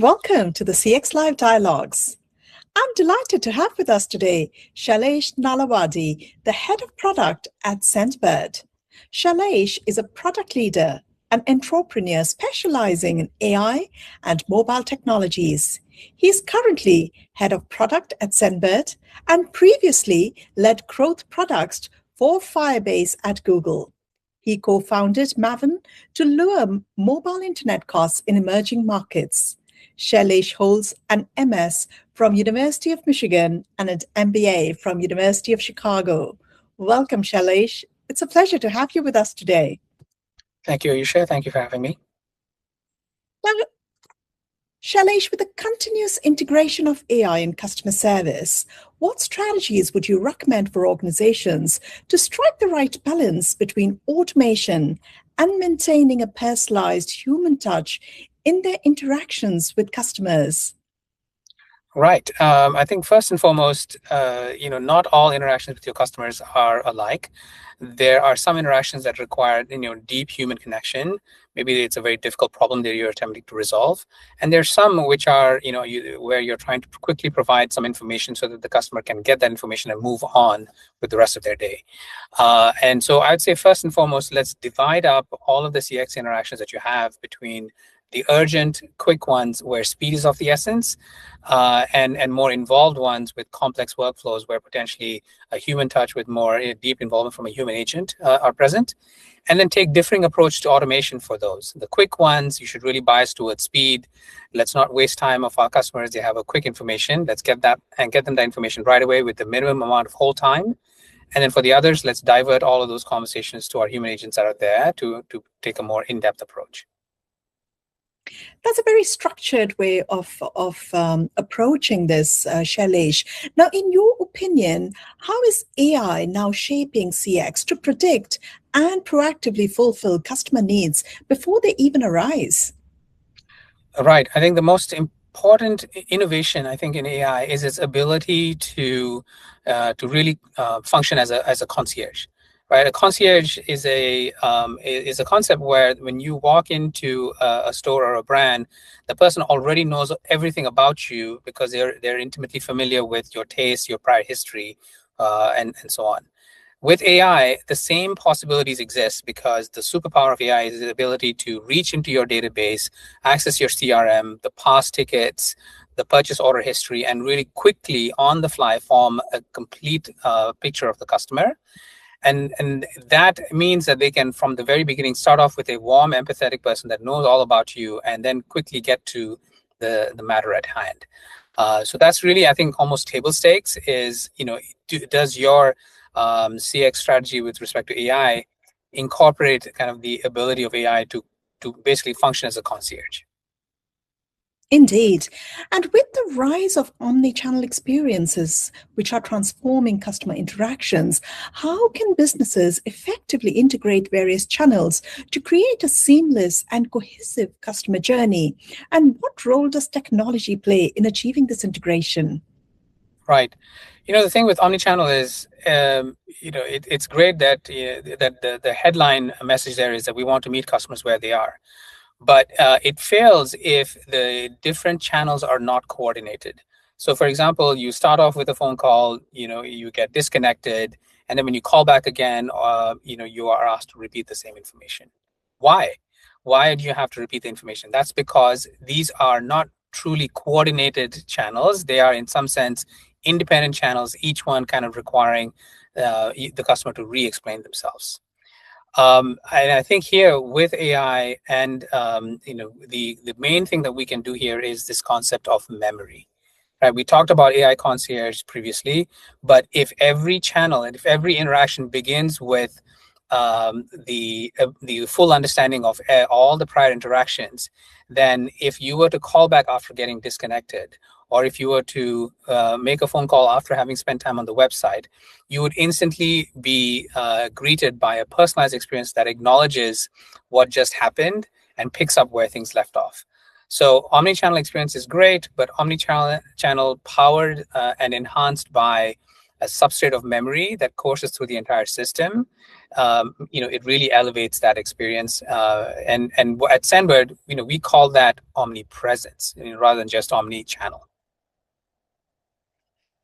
Welcome to the CX Live Dialogues. I'm delighted to have with us today Shailesh Nalawadi, the head of product at Sendbird. Shailesh is a product leader, an entrepreneur specializing in AI and mobile technologies. He is currently head of product at Sendbird and previously led growth products for Firebase at Google. He co-founded Maven to lower mobile internet costs in emerging markets. Shailesh holds an MS from University of Michigan and an MBA from University of Chicago. Welcome, Shailesh. It's a pleasure to have you with us today. Thank you, Ayesha. Thank you for having me. Now, Shailesh, with the continuous integration of AI in customer service, what strategies would you recommend for organizations to strike the right balance between automation and maintaining a personalized human touch in their interactions with customers? Right. I think first and foremost, not all interactions with your customers are alike. There are some interactions that require, deep human connection. Maybe it's a very difficult problem that you're attempting to resolve. And there's some which are, where you're trying to quickly provide some information so that the customer can get that information and move on with the rest of their day. And so I'd say first and foremost, let's divide up all of the CX interactions that you have between the urgent, quick ones where speed is of the essence, and more involved ones with complex workflows where potentially a human touch with more deep involvement from a human agent are present. And then take differing approach to automation for those. The quick ones, you should really bias towards speed. Let's not waste time of our customers. They have a quick information. Let's get that and get them that information right away with the minimum amount of hold time. And then for the others, let's divert all of those conversations to our human agents that are there to take a more in-depth approach. That's a very structured way of approaching this, Shailesh. Now, in your opinion, how is AI now shaping CX to predict and proactively fulfill customer needs before they even arise? Right. I think the most important innovation, I think, in AI is its ability to really function as a concierge. Right, a concierge is a concept where when you walk into a store or a brand, the person already knows everything about you because they're intimately familiar with your taste, your prior history, and so on. With AI, the same possibilities exist because the superpower of AI is the ability to reach into your database, access your CRM, the past tickets, the purchase order history, and really quickly on the fly form a complete picture of the customer. And that means that they can, from the very beginning, start off with a warm, empathetic person that knows all about you and then quickly get to the matter at hand. So that's really, I think, almost table stakes is, does your CX strategy with respect to AI incorporate kind of the ability of AI to basically function as a concierge? Indeed. And with the rise of omnichannel experiences, which are transforming customer interactions, how can businesses effectively integrate various channels to create a seamless and cohesive customer journey? And what role does technology play in achieving this integration? Right. The thing with omnichannel is, it's great that the headline message there is that we want to meet customers where they are. But it fails if the different channels are not coordinated. So, for example, you start off with a phone call, you get disconnected, and then when you call back again, you are asked to repeat the same information. Why? Why do you have to repeat the information? That's because these are not truly coordinated channels. They are, in some sense, independent channels, each one kind of requiring the customer to re-explain themselves. And I think here with AI and the main thing that we can do here is this concept of memory. Right? We talked about AI concierge previously, but if every channel and if every interaction begins with the full understanding of all the prior interactions, then if you were to call back after getting disconnected, or if you were to make a phone call after having spent time on the website, you would instantly be greeted by a personalized experience that acknowledges what just happened and picks up where things left off. So omnichannel experience is great, but omnichannel powered and enhanced by a substrate of memory that courses through the entire system it really elevates that experience. And at Sendbird, we call that omnipresence, rather than just omni-channel.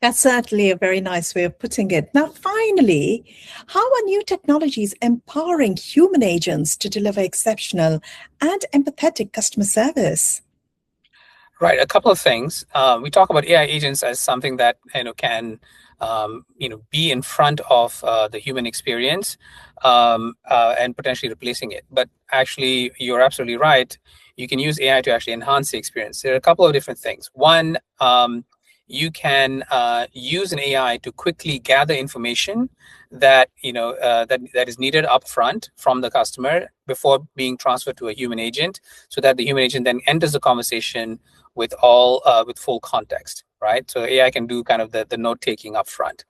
That's certainly a very nice way of putting it. Now, finally, how are new technologies empowering human agents to deliver exceptional and empathetic customer service? Right, a couple of things. We talk about AI agents as something that can be in front of the human experience and potentially replacing it. But actually, you're absolutely right. You can use AI to actually enhance the experience. There are a couple of different things. One, you can use an AI to quickly gather information that that is needed upfront from the customer before being transferred to a human agent, so that the human agent then enters the conversation with full context, right? So AI can do kind of the note taking upfront.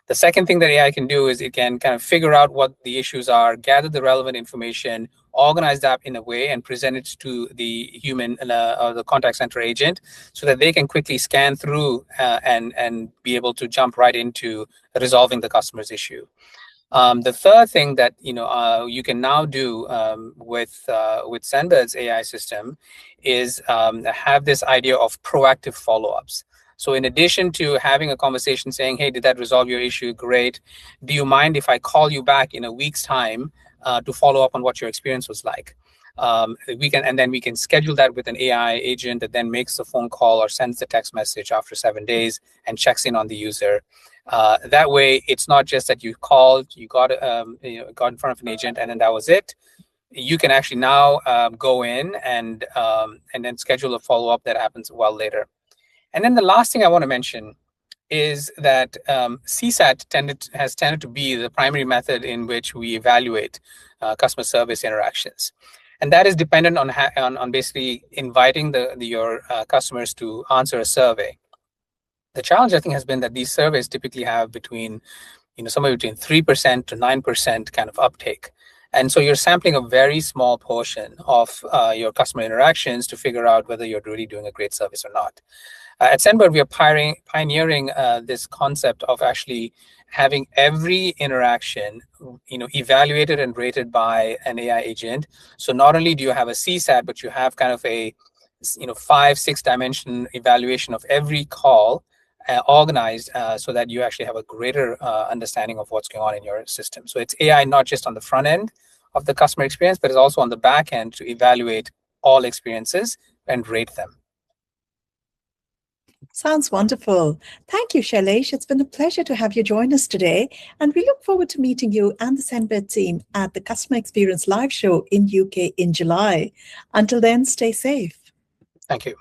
The second thing that AI can do is it can kind of figure out what the issues are, gather the relevant information, organize that in a way, and present it to the human or the contact center agent, so that they can quickly scan through and be able to jump right into resolving the customer's issue. The third thing that you can now do with Sendbird's AI system is have this idea of proactive follow-ups. So in addition to having a conversation saying, hey, did that resolve your issue? Great. Do you mind if I call you back in a week's time to follow up on what your experience was like? Then we can schedule that with an AI agent that then makes the phone call or sends the text message after 7 days and checks in on the user. That way, it's not just that you called, you got in front of an agent, and then that was it. You can actually now go in and then schedule a follow-up that happens a while later. And then the last thing I want to mention is that CSAT has tended to be the primary method in which we evaluate customer service interactions. And that is dependent on basically inviting your customers to answer a survey. The challenge, I think, has been that these surveys typically have somewhere between 3% to 9% kind of uptake. And so you're sampling a very small portion of your customer interactions to figure out whether you're really doing a great service or not. At Sendbird, we are pioneering this concept of actually having every interaction, evaluated and rated by an AI agent. So not only do you have a CSAT, but you have kind of a 5-6 dimension evaluation of every call organized so that you actually have a greater understanding of what's going on in your system. So it's AI not just on the front end of the customer experience, but it's also on the back end to evaluate all experiences and rate them. Sounds wonderful. Thank you, Shailesh. It's been a pleasure to have you join us today, and we look forward to meeting you and the Sendbird team at the Customer Experience Live Show in UK in July. Until then, stay safe. Thank you.